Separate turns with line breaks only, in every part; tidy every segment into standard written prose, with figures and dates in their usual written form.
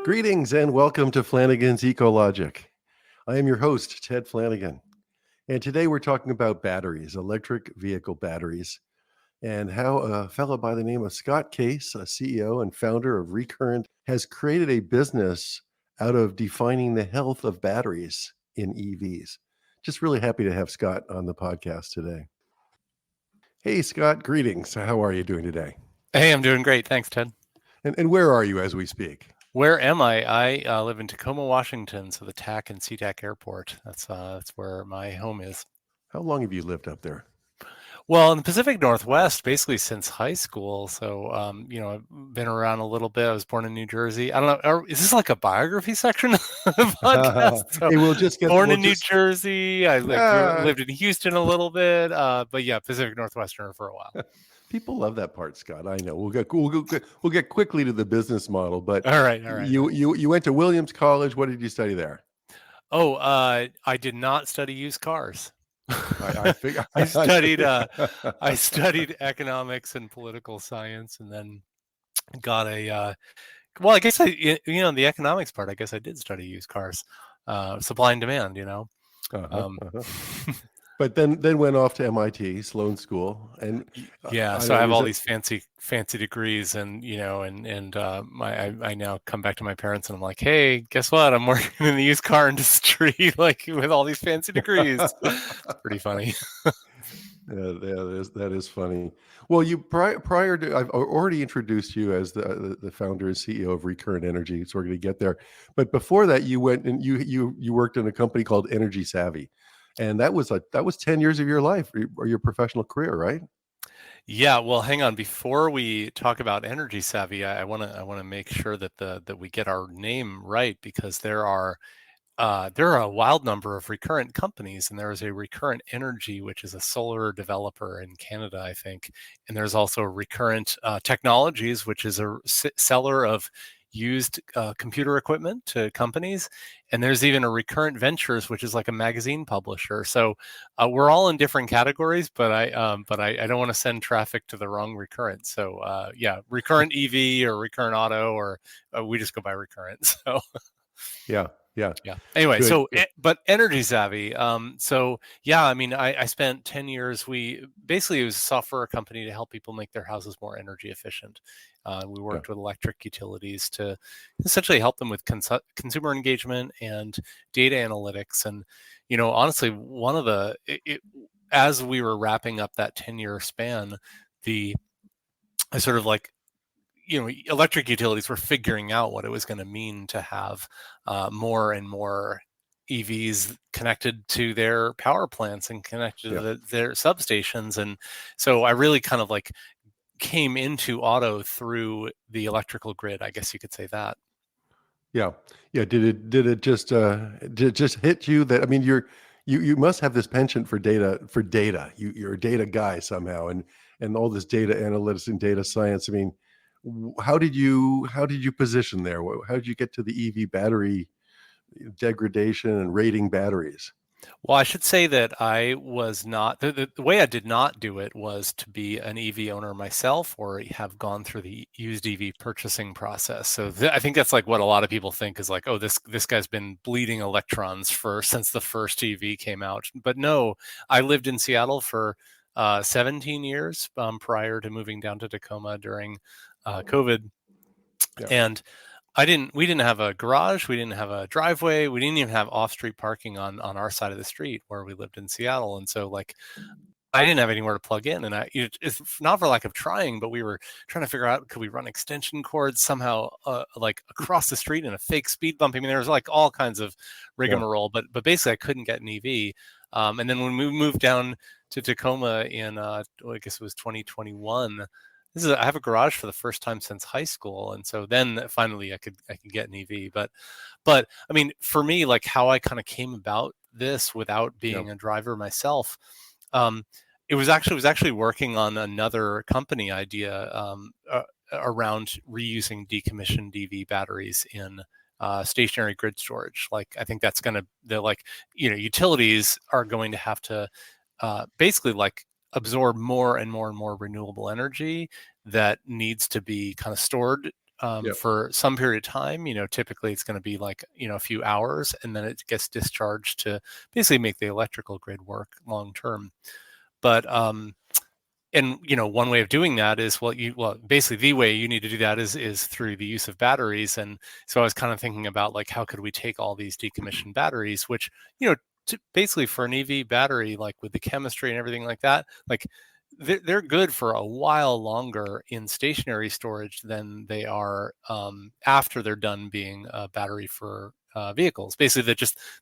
Greetings and welcome to Flanigan's Ecologic. I am your host, Ted Flanigan. And today we're talking about batteries, electric vehicle batteries, and how a fellow by the name of Scott Case, a CEO and founder of Recurrent, has created a business out of defining the health of batteries in EVs. Just really happy to have Scott on the podcast today. Hey, Scott, greetings. How are you doing today?
Hey, I'm doing great. Thanks, Ted.
And where are you as we speak?
Where am I? I live in Tacoma, Washington, so the TAC and SeaTac Airport. That's where my home is.
How long have you lived up there?
Well, in the Pacific Northwest, basically since high school. So, I've been around a little bit. I was born in New Jersey. I don't know. Is this like a biography section of the podcast? So,
hey, we'll just get
born in New Jersey. I lived in Houston a little bit. But yeah, Pacific Northwesterner for a while.
People love that part, Scott. I know. We'll get quickly to the business model, but
all right.
You went to Williams College. What did you study there?
Oh, I did not study used cars.
I
studied economics and political science, and then got a. Well, I guess the economics part. I guess I did study used cars, supply and demand.
But then went off to MIT, Sloan School, and
so I have all these fancy degrees, and I now come back to my parents and I'm like, hey, guess what? I'm working in the used car industry, like with all these fancy degrees. Pretty funny.
That is funny. Well, you prior to, I've already introduced you as the founder and CEO of Recurrent Energy, so we're going to get there. But before that, you went and you worked in a company called EnergySavvy. And that was 10 years of your life or your professional career, right?
Yeah. Well, hang on. Before we talk about EnergySavvy, I want to make sure that we get our name right, because there are a wild number of Recurrent companies, and there is a Recurrent Energy, which is a solar developer in Canada, I think, and there's also Recurrent Technologies, which is a seller of used computer equipment to companies, and there's even a Recurrent Ventures, which is like a magazine publisher. So we're all in different categories, but I don't want to send traffic to the wrong Recurrent. So Recurrent EV or Recurrent Auto, or we just go by Recurrent. So
yeah.
Anyway, good. But EnergySavvy. I spent 10 years. It was a software company to help people make their houses more energy efficient. We worked with electric utilities to essentially help them with consumer engagement and data analytics. And, honestly, as we were wrapping up that 10-year span, electric utilities were figuring out what it was going to mean to have more and more EVs connected to their power plants and connected to their substations. And so I really kind of came into auto through the electrical grid, I guess you could say that.
Yeah. Did it just hit you that, I mean, you must have this penchant for data. You're a data guy somehow, and all this data analytics and data science. I mean, how did you position there? How did you get to the EV battery degradation and rating batteries?
Well, I should say that I was not, the way I did not do it was to be an EV owner myself or have gone through the used EV purchasing process. So I think that's like what a lot of people think is like, oh, this guy's been bleeding electrons since the first EV came out. But no, I lived in Seattle for 17 years prior to moving down to Tacoma during COVID. Yeah. And we didn't have a garage, we didn't have a driveway, we didn't even have off-street parking on our side of the street where we lived in Seattle. And so I didn't have anywhere to plug in, and it's not for lack of trying, but we were trying to figure out, could we run extension cords somehow across the street in a fake speed bump? I mean, there was all kinds of rigmarole, but basically I couldn't get an EV. And then when we moved down to Tacoma in, I guess it was 2021, I have a garage for the first time since high school, and so then finally I could get an EV. But I mean, for me, how I kind of came about this without being a driver myself, it was actually working on another company idea around reusing decommissioned EV batteries in stationary grid storage. I think that's going to utilities are going to have to basically like absorb more and more and more renewable energy that needs to be kind of stored
Yep.
for some period of time. Typically it's going to be like, a few hours, and then it gets discharged to basically make the electrical grid work long term. But and one way of doing that is basically the way you need to do that is through the use of batteries. And so I was kind of thinking about like, how could we take all these decommissioned batteries, which basically for an EV battery, like with the chemistry and everything like that, like they're good for a while longer in stationary storage than they are after they're done being a battery for vehicles. Basically,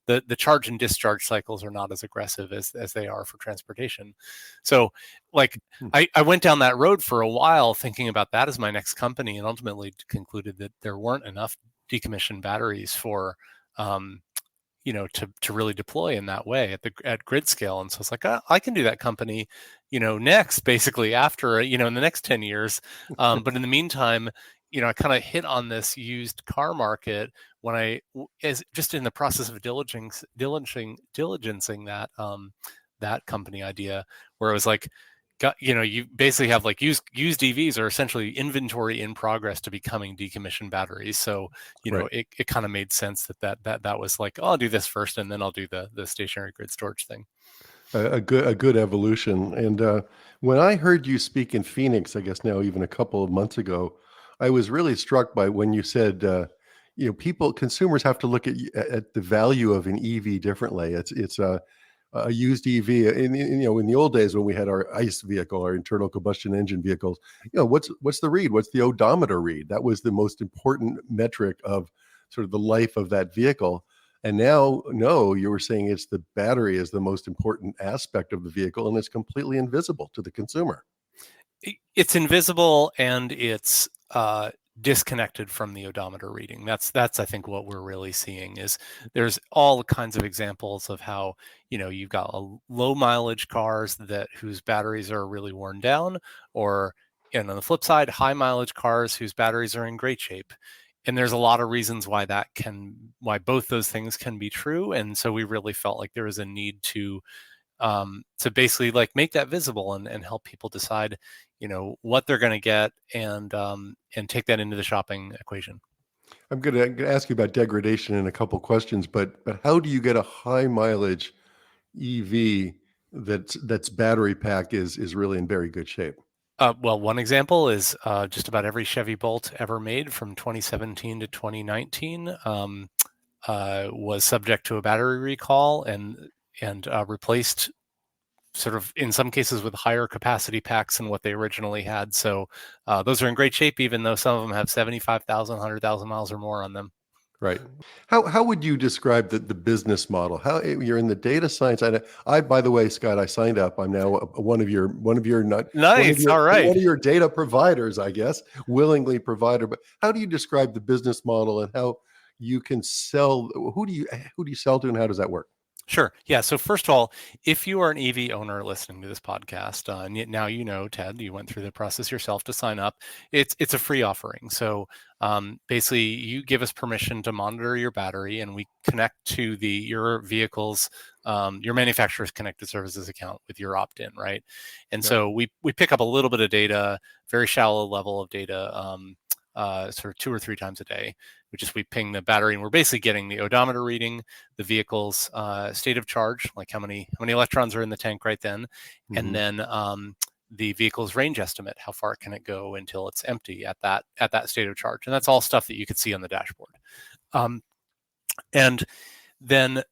the charge and discharge cycles are not as aggressive as they are for transportation. So, like, I went down that road for a while thinking about that as my next company, and ultimately concluded that there weren't enough decommissioned batteries for to really deploy in that way at grid scale. And so it's like, I can do that company, next, basically after, in the next 10 years. But in the meantime, I kind of hit on this used car market when as just in the process of diligencing that company idea, where it was like, you basically have like used EVs are essentially inventory in progress to becoming decommissioned batteries. So,
Right.
it kind of made sense that was like, oh, I'll do this first, and then I'll do the stationary grid storage thing.
A good evolution. And when I heard you speak in Phoenix, I guess now even a couple of months ago, I was really struck by when you said, consumers have to look at the value of an EV differently. It's a used EV. In the old days when we had our ICE vehicle, our internal combustion engine vehicles, what's the read? What's the odometer read? That was the most important metric of sort of the life of that vehicle. And now, no, you were saying it's the battery is the most important aspect of the vehicle, and it's completely invisible to the consumer.
It's invisible, and it's disconnected from the odometer reading. That's I think what we're really seeing is there's all kinds of examples of how you've got low mileage cars whose batteries are really worn down, or and on the flip side, high mileage cars whose batteries are in great shape. And there's a lot of reasons why both those things can be true. And so we really felt like there was a need to basically like make that visible and help people decide, what they're going to get, and take that into the shopping equation.
I'm going to ask you about degradation in a couple questions, but how do you get a high mileage EV that's battery pack is really in very good shape?
Well, one example is just about every Chevy Bolt ever made from 2017 to 2019 was subject to a battery recall and replaced, sort of in some cases, with higher capacity packs than what they originally had. So those are in great shape, even though some of them have 75,000, 100,000 miles or more on them.
Right. How would you describe the business model? How you're in the data science? By the way, Scott, I signed up. I'm now not
Nice. All right.
one of your data providers, I guess, willingly provider. But how do you describe the business model and how you can sell? Who do you sell to, and how does that work?
Sure. Yeah. So first of all, if you are an EV owner listening to this podcast, and now Ted, you went through the process yourself to sign up. It's a free offering. So basically, you give us permission to monitor your battery, and we connect to your vehicle's your manufacturer's connected services account with your opt-in, right? And
Yeah.
so we pick up a little bit of data, very shallow level of data, sort of 2 or 3 times a day. We ping the battery, and we're basically getting the odometer reading, the vehicle's state of charge, like how many electrons are in the tank right then, and then the vehicle's range estimate, how far can it go until it's empty at that state of charge. And that's all stuff that you could see on the dashboard. And then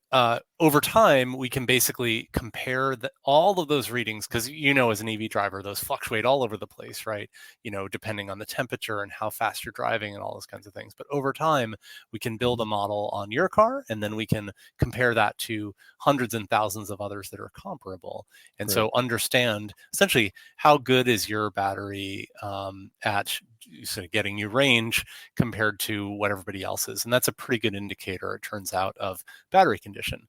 over time, we can basically compare all of those readings, because as an EV driver, those fluctuate all over the place, right? Depending on the temperature and how fast you're driving and all those kinds of things. But over time, we can build a model on your car, and then we can compare that to hundreds and thousands of others that are comparable. And so understand essentially how good is your battery at sort of getting you range compared to what everybody else is. And that's a pretty good indicator, it turns out, of battery condition.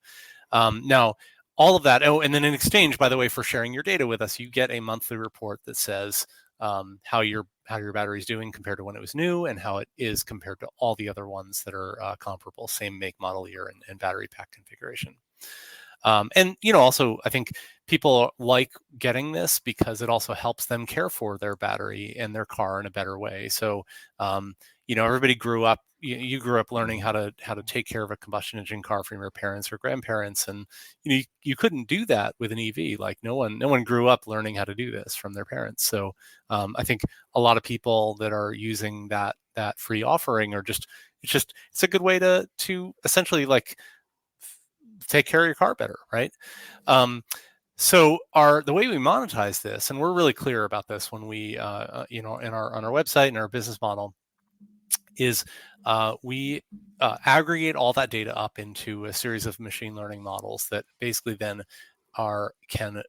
Now, all of that. Oh, and then in exchange, by the way, for sharing your data with us, you get a monthly report that says how your battery is doing compared to when it was new, and how it is compared to all the other ones that are comparable, same make, model, year, and battery pack configuration. And also I think people like getting this because it also helps them care for their battery and their car in a better way. So everybody grew up. You grew up learning how to take care of a combustion engine car from your parents or grandparents, and you couldn't do that with an EV. Like no one grew up learning how to do this from their parents. So I think a lot of people that are using that free offering are it's a good way to essentially like take care of your car better, right? So the way we monetize this, and we're really clear about this when we in on our website and our business model, is we aggregate all that data up into a series of machine learning models that basically then can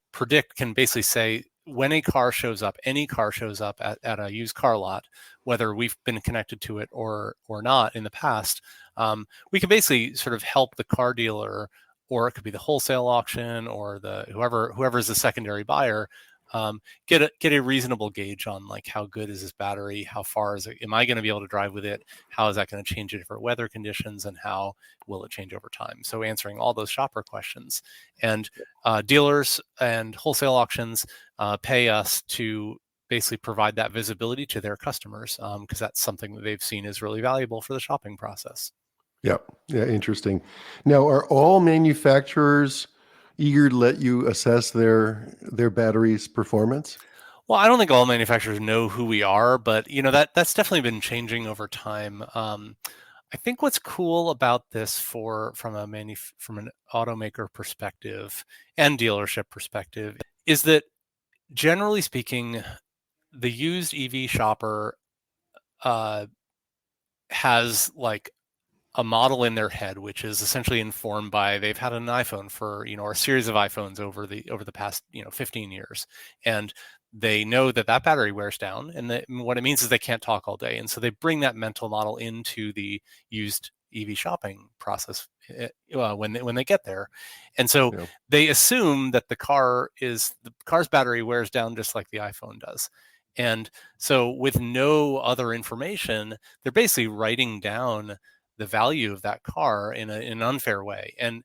basically say when any car shows up at a used car lot, whether we've been connected to it or not in the past, we can basically sort of help the car dealer, or it could be the wholesale auction or the whoever is the secondary buyer, get a reasonable gauge on like how good is this battery, how far am I going to be able to drive with it, how is that going to change in different weather conditions, and how will it change over time. So answering all those shopper questions, and dealers and wholesale auctions pay us to basically provide that visibility to their customers, because that's something that they've seen is really valuable for the shopping process.
Yeah. Yeah. Interesting. Now, are all manufacturers eager to let you assess their batteries' performance?
Well, I don't think all manufacturers know who we are, but that's definitely been changing over time. I think what's cool about this from an automaker perspective and dealership perspective is that generally speaking, the used EV shopper has like a model in their head, which is essentially informed by they've had an iPhone for or a series of iPhones over the past 15 years, and they know that battery wears down, and what it means is they can't talk all day, and so they bring that mental model into the used EV shopping process when they get there, and so
Yeah.
they assume that the car's battery wears down just like the iPhone does, and so with no other information, they're basically writing down the value of that car in an unfair way. And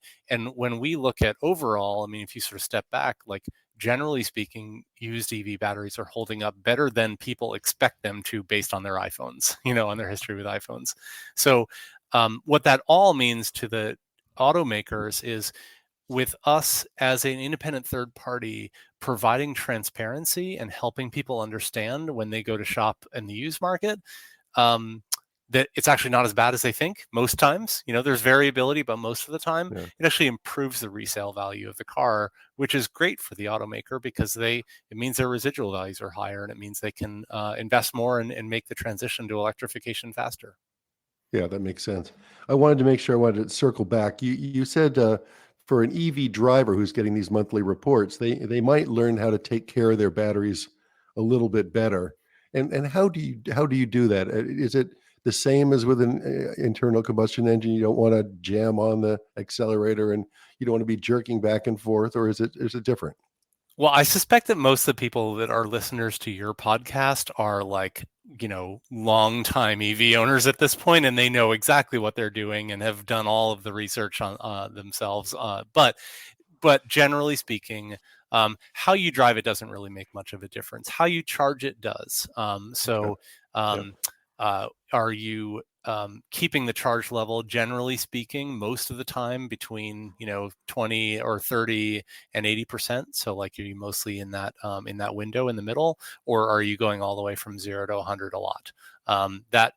when we look at overall, I mean, if you sort of step back, like generally speaking, used EV batteries are holding up better than people expect them to based on their iPhones, on their history with iPhones. So what that all means to the automakers is, with us as an independent third party providing transparency and helping people understand when they go to shop in the used market, that it's actually not as bad as they think most times. There's variability, but most of the time
Yeah.
it actually improves the resale value of the car, which is great for the automaker because it means their residual values are higher, and it means they can invest more and make the transition to electrification faster.
Yeah, that makes sense. I wanted to circle back. You said for an EV driver who's getting these monthly reports, they might learn how to take care of their batteries a little bit better. And how do you do that? Is it the same as with an internal combustion engine? You don't want to jam on the accelerator and you don't want to be jerking back and forth, or is it different?
Well, I suspect that most of the people that are listeners to your podcast are like, longtime EV owners at this point, and they know exactly what they're doing and have done all of the research on themselves. But generally speaking, how you drive it doesn't really make much of a difference. How you charge it does.
Okay.
So,
Yeah.
are you keeping the charge level, generally speaking, most of the time between 20 or 30 and 80%? So, like, are you mostly in that window in the middle, or are you going all the way from 0 to 100 a lot? That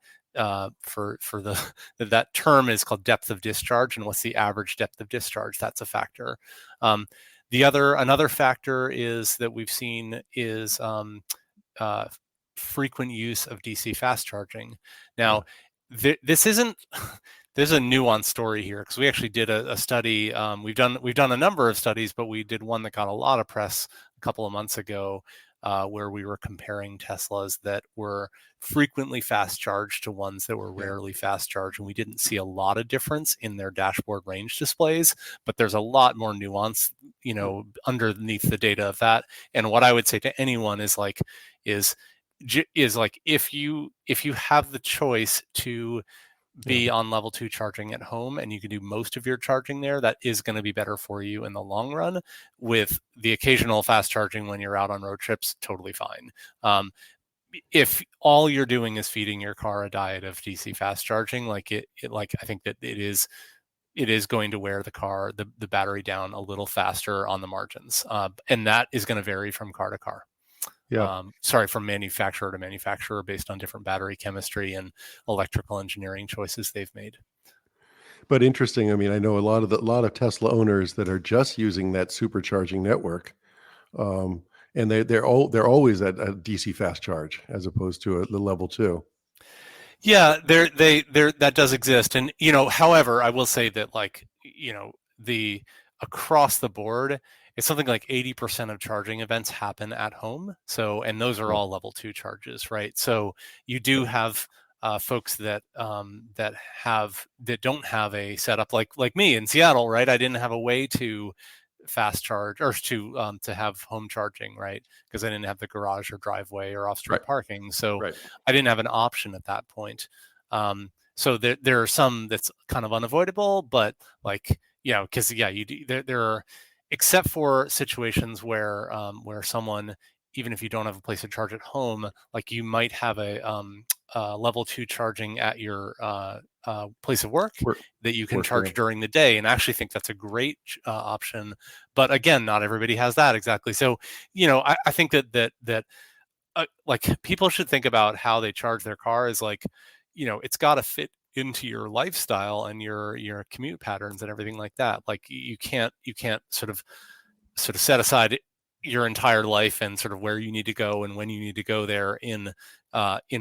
for the that term is called depth of discharge, and what's the average depth of discharge? That's a factor. Um, another factor is that we've seen is uh, frequent use of DC fast charging.
Yeah.
Now, this isn't. There's a nuanced story here because we actually did a study. We've done a number of studies, but we did one that got a lot of press a couple of months ago, where we were comparing Teslas that were frequently fast charged to ones that were
Yeah.
rarely fast charged, and we didn't see a lot of difference in their dashboard range displays. But there's a lot more nuance, underneath the data of that. And what I would say to anyone is like, is like if you have the choice to
Yeah.
be on level 2 charging at home, and you can do most of your charging there. That is going to be better for you in the long run. With the occasional fast charging when you're out on road trips, totally fine. If all you're doing is feeding your car a diet of DC fast charging, like I think that it is going to wear the battery down a little faster on the margins, and that is going to vary from car to car.
Yeah.
From manufacturer to manufacturer based on different battery chemistry and electrical engineering choices they've made.
But interesting. I mean, I know a lot of Tesla owners that are just using that supercharging network, and they're always at a DC fast charge as opposed to the level 2.
Yeah, that does exist, and however, I will say that the across the board, it's something like 80% of charging events happen at home. So, and those are
Yeah.
all level 2 charges, right? So you do have folks that don't have a setup like me in Seattle, right? I didn't have a way to fast charge or to have home charging, right? Because I didn't have the garage or driveway or off-street
Right.
parking, so
Right.
I didn't have an option at that point. So there are some that's kind of unavoidable, but because you do, there are, except for situations where someone, even if you don't have a place to charge at home, like you might have a level 2 charging at your place of work that you can charge
Yeah.
during the day, and I actually think that's a great option. But again, not everybody has that exactly. So I think that like people should think about how they charge their car is like, it's got to fit into your lifestyle and your commute patterns and everything like that. Like you can't sort of set aside your entire life and sort of where you need to go and when you need to go there in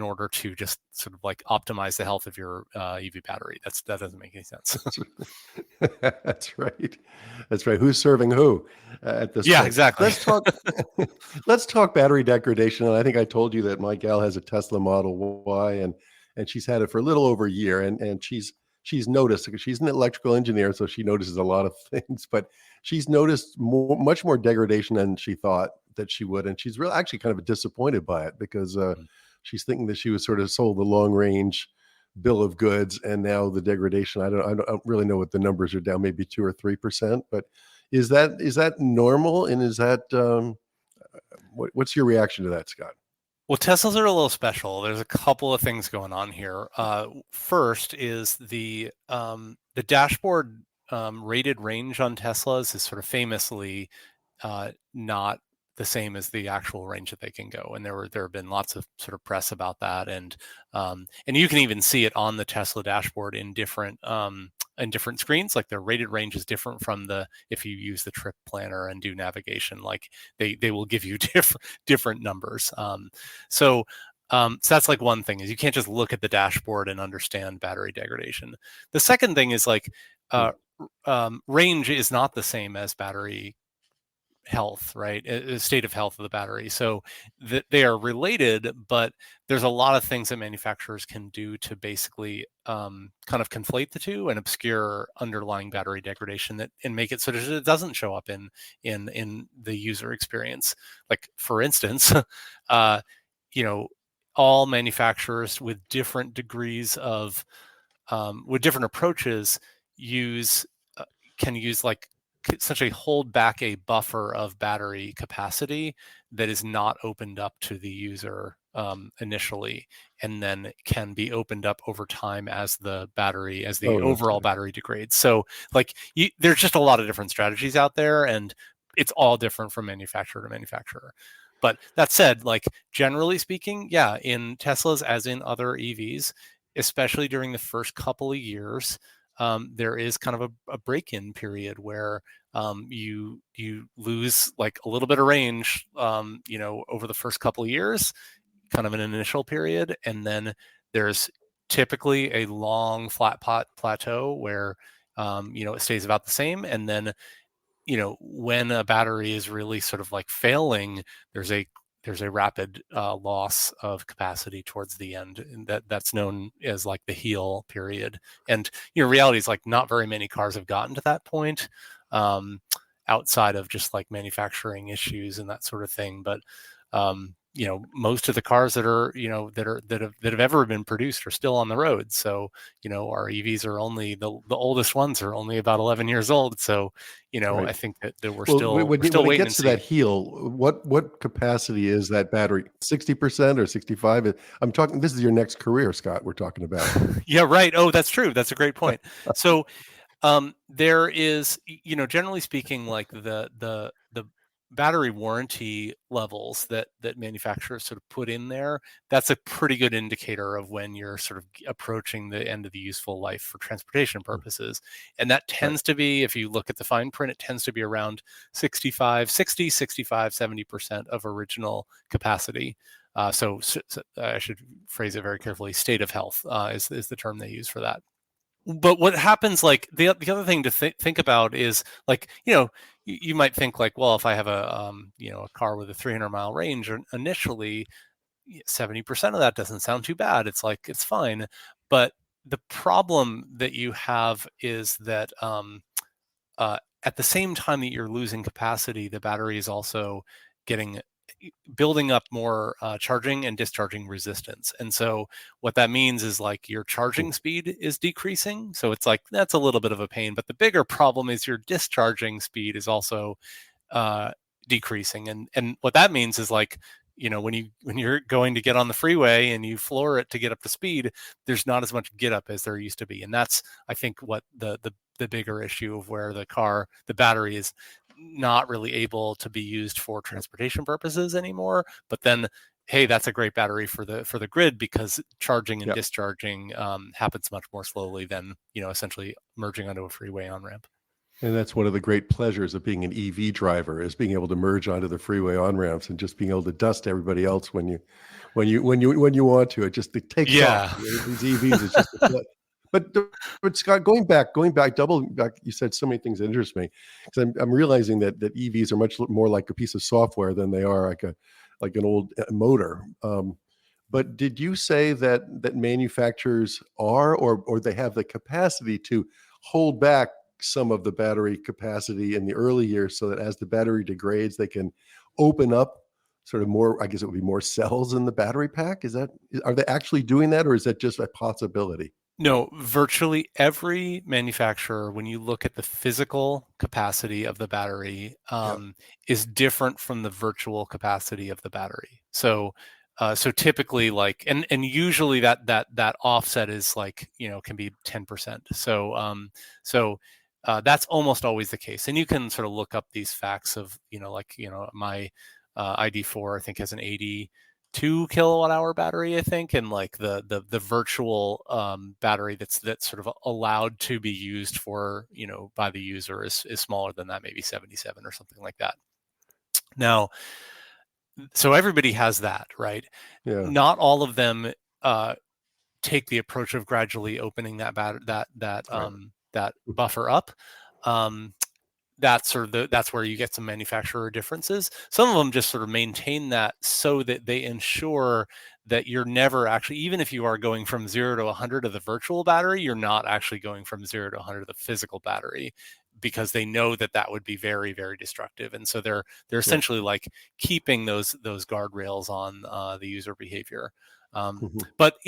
order to just sort of like optimize the health of your EV battery. That doesn't make any sense.
That's right. That's right. Who's serving who at this
Yeah,
point?
exactly.
Let's talk. Let's talk battery degradation. And I think I told you that my gal has a Tesla Model Y, and she's had it for a little over a year, and she's noticed, because she's an electrical engineer, so she notices a lot of things. But she's noticed much more degradation than she thought that she would, and she's really actually kind of disappointed by it, because she's thinking that she was sort of sold the long range bill of goods, and now the degradation, I don't really know what the numbers are down, maybe 2 or 3%. But is that normal, and is that what's your reaction to that, Scott?
Well, Teslas are a little special. There's a couple of things going on here. First is the dashboard rated range on Teslas is sort of famously not the same as the actual range that they can go, and there have been lots of sort of press about that, and you can even see it on the Tesla dashboard in different screens. Like their rated range is different from if you use the trip planner and do navigation, like they will give you different numbers. So that's like one thing, is you can't just look at the dashboard and understand battery degradation. The second thing is like range is not the same as battery health, right? State of health of the battery. So they are related, but there's a lot of things that manufacturers can do to basically kind of conflate the two and obscure underlying battery degradation and make it so that it doesn't show up in the user experience. Like for instance, all manufacturers with different degrees of with different approaches can use like essentially hold back a buffer of battery capacity that is not opened up to the user initially, and then can be opened up over time as the overall battery degrades. So like there's just a lot of different strategies out there, and it's all different from manufacturer to manufacturer. But that said, like generally speaking, yeah, in Teslas as in other EVs, especially during the first couple of years, there is kind of a break-in period where you lose like a little bit of range, over the first couple of years, kind of an initial period, and then there's typically a long flat plateau where it stays about the same, and then when a battery is really sort of like failing, there's a rapid loss of capacity towards the end, and that's known as like the heel period. And reality is like not very many cars have gotten to that point, outside of just like manufacturing issues and that sort of thing. But most of the cars that are, that have ever been produced are still on the road. So, our EVs are only the oldest ones are only about 11 years old. So,
Right.
I think that we're
Well,
still
when it
waiting
gets
and
to that
seeing.
heel, what capacity is that battery? 60% or 65? I'm talking. This is your next career, Scott. We're talking about.
Yeah, right. Oh, that's true. That's a great point. So, there is, generally speaking, like the battery warranty levels that manufacturers sort of put in there, that's a pretty good indicator of when you're sort of approaching the end of the useful life for transportation purposes. And that
Right.
tends to be, if you look at the fine print, it tends to be around 70% of original capacity. So I should phrase it very carefully. State of health is the term they use for that. But what happens, like the other thing to think about is, like, you might think, like, well, if I have a car with a 300-mile range initially, 70% of that doesn't sound too bad. It's like, it's fine. But the problem that you have is that at the same time that you're losing capacity, the battery is also getting building up more charging and discharging resistance. And so what that means is, like, your charging speed is decreasing. So it's like, that's a little bit of a pain. But the bigger problem is your discharging speed is also uh, decreasing. And what that means is, like, when you're going to get on the freeway and you floor it to get up to speed, there's not as much get up as there used to be. And that's, I think, what the bigger issue of where the battery is not really able to be used for transportation purposes anymore. But then, hey, that's a great battery for the grid, because charging and
Yeah.
discharging happens much more slowly than, essentially merging onto a freeway on ramp.
And that's one of the great pleasures of being an EV driver, is being able to merge onto the freeway on ramps and just being able to dust everybody else when you want to. It takes off.
Yeah.
These EVs, it's just but Scott, going back, double back, you said so many things that interest me, because I'm realizing that EVs are much more like a piece of software than they are like an old motor. But did you say that manufacturers are, or they have the capacity to hold back some of the battery capacity in the early years, so that as the battery degrades, they can open up sort of more, I guess it would be more cells in the battery pack? Are they actually doing that, or is that just a possibility?
No, virtually every manufacturer, when you look at the physical capacity of the battery,
Yeah.
is different from the virtual capacity of the battery. So typically, like, and usually that offset is, like, can be 10%. So that's almost always the case. And you can sort of look up these facts of, like, my ID4, I think, has an 82 kilowatt-hour battery, I think, and, like, the virtual battery that's sort of allowed to be used for, by the user is smaller than that, maybe 77 or something like that. Now, so everybody has that, right?
Yeah.
Not all of them take the approach of gradually opening
Right.
that buffer up. Um, that's where you get some manufacturer differences. Some of them just sort of maintain that, so that they ensure that you're never actually, even if you are going from 0 to 100 of the virtual battery, you're not actually going from 0 to 100 of the physical battery, because they know that would be very, very destructive. And so they're
Yeah.
essentially, like, keeping those guardrails on the user behavior.
Mhm.
But,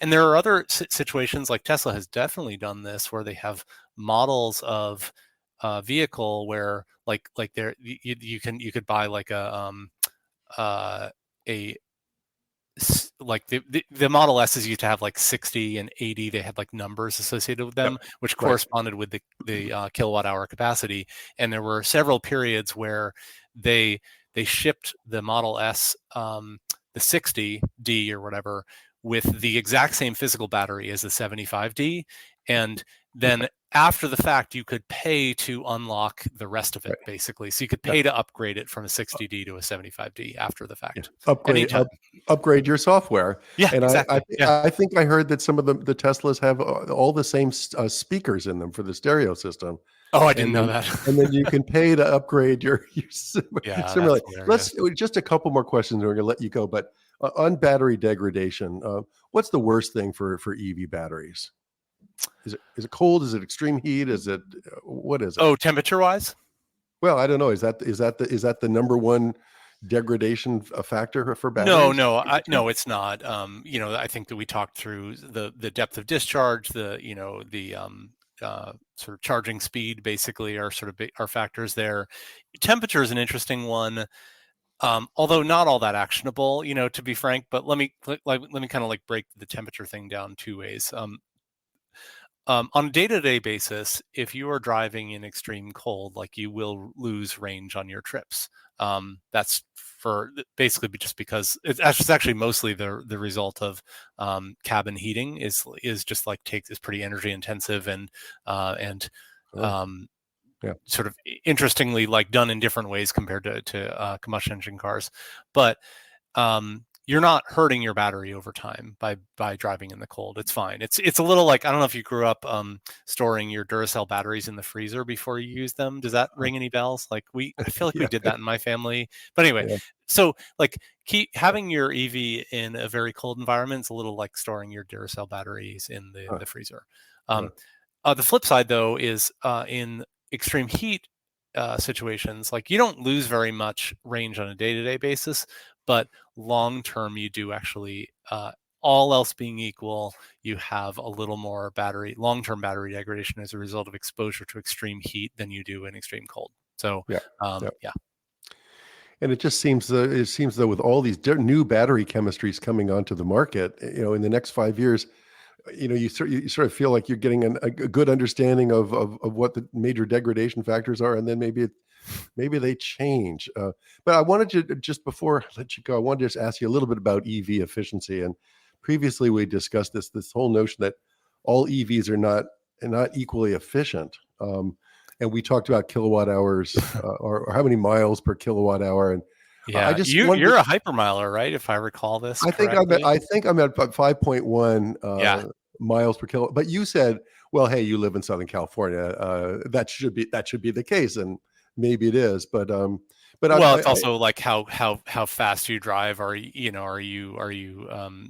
and there are other situations, like Tesla has definitely done this, where they have models of vehicle where, like there you could buy, like, a like the Model S's used to have, like, 60 and 80. They had, like, numbers associated with
Yep.
them, which
Right.
corresponded with the kilowatt hour capacity. And there were several periods where they shipped the Model S, the 60D or whatever, with the exact same physical battery as the 75D. And then after the fact, you could pay to unlock the rest of it,
Right.
basically. So you could
Yeah.
pay to upgrade it from a 60D to a 75D after the
Yeah.
fact, anytime.
Upgrade your software.
Yeah,
And
exactly. Yeah.
I think I heard that some of the Teslas have all the same speakers in them for the stereo system.
Oh, I didn't
And
know
then
that.
and then you can pay to upgrade your
Yeah, that's
Similarly.
hilarious.
Let's just a couple more questions, and we're gonna let you go. But on battery degradation, what's the worst thing for EV batteries? Is it cold? Is it extreme heat? Is it what is it?
Oh, temperature-wise?
Well, I don't know. Is that the number one degradation a factor for
No,
batteries?
no, no, it's not. I think that we talked through the depth of discharge, sort of charging speed, basically, are sort of are factors there. Temperature is an interesting one, although not all that actionable, to be frank. But let me kind of like break the temperature thing down two ways. On a day-to-day basis, if you are driving in extreme cold, like, you will lose range on your trips. That's for basically just because it's actually mostly the result of cabin heating is just like is pretty energy intensive and
Oh,
um,
yeah.
sort of interestingly like done in different ways compared to combustion engine cars. But you're not hurting your battery over time by driving in the cold. It's fine. It's a little like, I don't know if you grew up storing your Duracell batteries in the freezer before you use them. Does that ring any bells? Like, I feel like we
Yeah.
did that in my family. But anyway,
Yeah.
so like having your EV in a very cold environment is a little like storing your Duracell batteries in
Huh.
the freezer.
Huh.
The flip side, though, is in extreme heat situations, like, you don't lose very much range on a day-to-day basis, but long term you do actually, all else being equal, you have a little more long-term battery degradation as a result of exposure to extreme heat than you do in extreme cold. So
Yeah. Yeah.
yeah.
And it just seems though with all these new battery chemistries coming onto the market, in the next 5 years, you sort of feel like you're getting a good understanding of what the major degradation factors are, and then maybe they change. But I wanted to, just before I let you go, I wanted to just ask you a little bit about EV efficiency. And previously we discussed this whole notion that all EVs are not equally efficient. And we talked about kilowatt hours, or how many miles per kilowatt hour. And I
Yeah,
just
you're
wondered,
a hypermiler, right? If I recall this correctly.
I think I'm at about 5.1
Yeah.
miles per kilo. But you said, well, hey, you live in Southern California. That should be the case, and maybe it is. But
Well, it's also like how fast you drive. Are you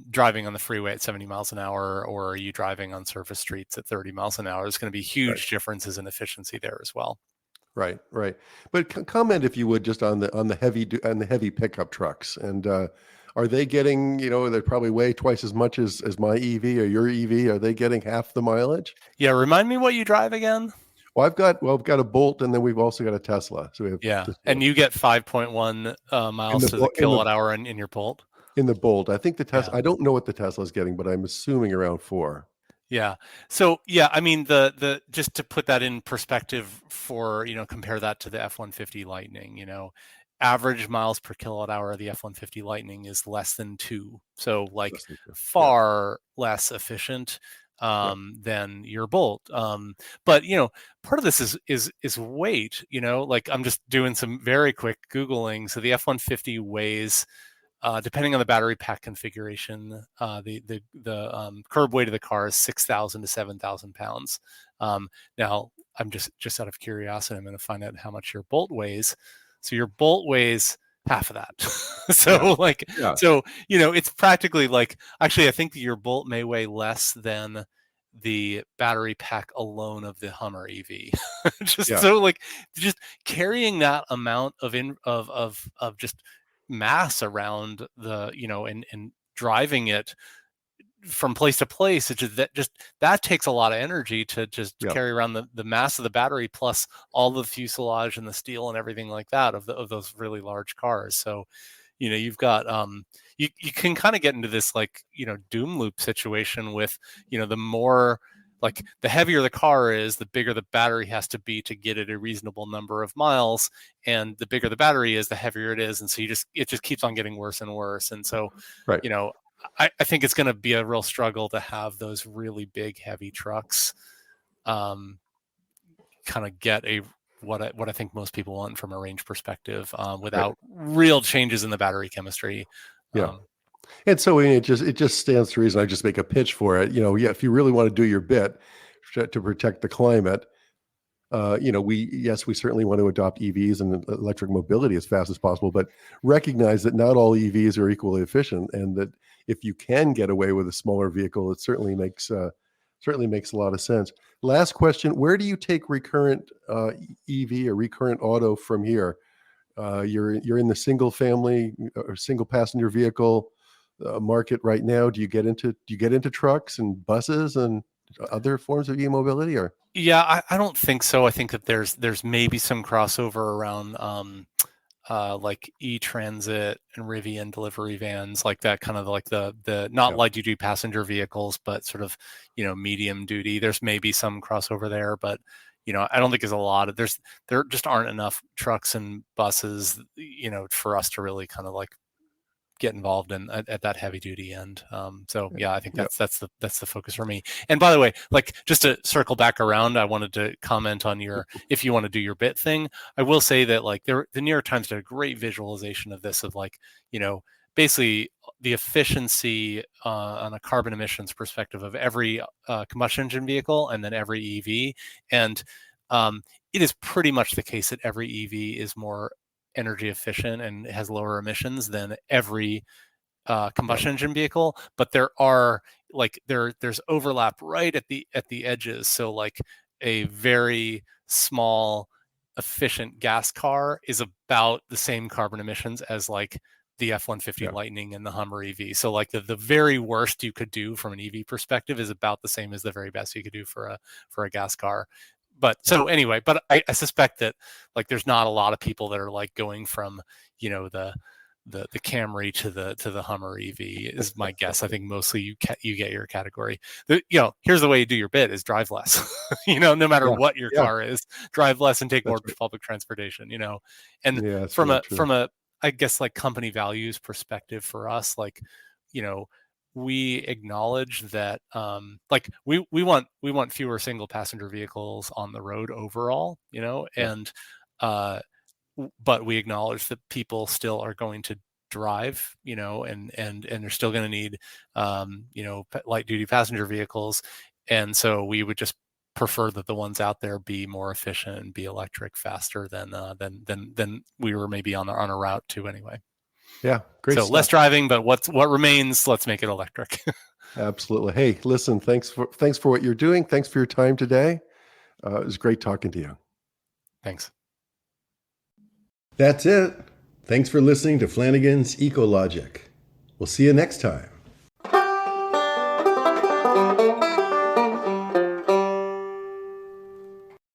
driving on the freeway at 70 miles an hour, or are you driving on surface streets at 30 miles an hour? There's going to be
right,
huge differences in efficiency there as well.
right, right. But comment, if you would, just on the heavy pickup trucks, and are they getting? They're probably way twice as much as my EV or your EV. Are they getting half the mileage?
Yeah, remind me what you drive again.
Well, I've got a Bolt, and then we've also got a Tesla. So we have
Yeah,
just,
and you get 5.1
in
miles
the
to the
in the
kilowatt hour in your Bolt.
in the Bolt. I think the
Yeah.
Tesla. I don't know what the Tesla is getting, but I'm assuming around 4.
Yeah. So yeah, I mean, the just to put that in perspective, for compare that to the F-150 Lightning. Average miles per kilowatt hour of the F-150 Lightning is less than 2. So, like,
Less than 2. Yeah,
far less efficient
yeah,
than your Bolt. But part of this is weight. Like, I'm just doing some very quick Googling. So the F-150 weighs, depending on the battery pack configuration, the curb weight of the car is 6,000 to 7,000 pounds. Now, I'm just out of curiosity, I'm going to find out how much your Bolt weighs. So your Bolt weighs half of that.
yeah,
So, like,
yeah,
it's practically like, actually, I think that your Bolt may weigh less than the battery pack alone of the Hummer EV. Just
yeah,
so, like, just carrying that amount of just mass around and driving it from place to place, it that takes a lot of energy to just
yeah,
carry around the mass of the battery, plus all the fuselage and the steel and everything like that of those really large cars. So you've got you can kind of get into this, like, doom loop situation with, the more, like, the heavier the car is, the bigger the battery has to be to get it a reasonable number of miles, and the bigger the battery is, the heavier it is, and so it just keeps on getting worse and worse. And so
right.
I think it's going to be a real struggle to have those really big heavy trucks kind of get what I think most people want from a range perspective,
Right.
without real changes in the battery chemistry.
Yeah.
Um,
And so, it just stands to reason. I just make a pitch for it. Yeah, if you really want to do your bit to protect the climate, we certainly want to adopt EVs and electric mobility as fast as possible, but recognize that not all EVs are equally efficient, and that if you can get away with a smaller vehicle, it certainly makes a lot of sense. Last question: where do you take Recurrent EV or Recurrent Auto from here? You're in the single family or single passenger vehicle market right now. Do you get into trucks and buses and other forms of e-mobility, or?
Yeah, I don't think so. I think that there's maybe some crossover around like e-transit and Rivian delivery vans, like that kind of like the not
Yeah,
light duty passenger vehicles, but sort of, medium duty. There's maybe some crossover there, but I don't think there's a lot of there just aren't enough trucks and buses, for us to really kind of like get involved in at that heavy duty end. So yeah, I think
yeah,
that's the focus for me. And by the way, like just to circle back around, I wanted to comment on your, if you want to do your bit thing. I will say that like the New York Times did a great visualization of this, of like, basically the efficiency on a carbon emissions perspective of every combustion engine vehicle and then every EV. And it is pretty much the case that every EV is more energy efficient and has lower emissions than every
yeah,
combustion engine vehicle, but there are like there's overlap right at the edges. So like a very small efficient gas car is about the same carbon emissions as like the F-150
yeah,
Lightning and the Hummer EV. So like the very worst you could do from an EV perspective is about the same as the very best you could do for a gas car. But
yeah,
so anyway, but I suspect that like there's not a lot of people that are like going from the Camry to the Hummer EV is my guess. I think mostly you get your category. Here's the way you do your bit is drive less. No matter
yeah,
what your
yeah.
car is, drive less and take more
That's right.
public transportation. And
Yeah, that's
from
really
a
true.
I guess like company values perspective for us, like you know we acknowledge that like we want fewer single passenger vehicles on the road overall,
Yeah,
and uh but we acknowledge that people still are going to drive, and they're still going to need, light duty passenger vehicles. And so we would just prefer that the ones out there be more efficient and be electric faster than we were maybe on a route to anyway.
yeah. Great
So less
stuff.
driving, but what remains, let's make it electric.
Absolutely. Hey, listen. Thanks for what you're doing. Thanks for your time today. It was great talking to you.
Thanks.
That's it. Thanks for listening to Flanigan's Ecologic. We'll see you next time.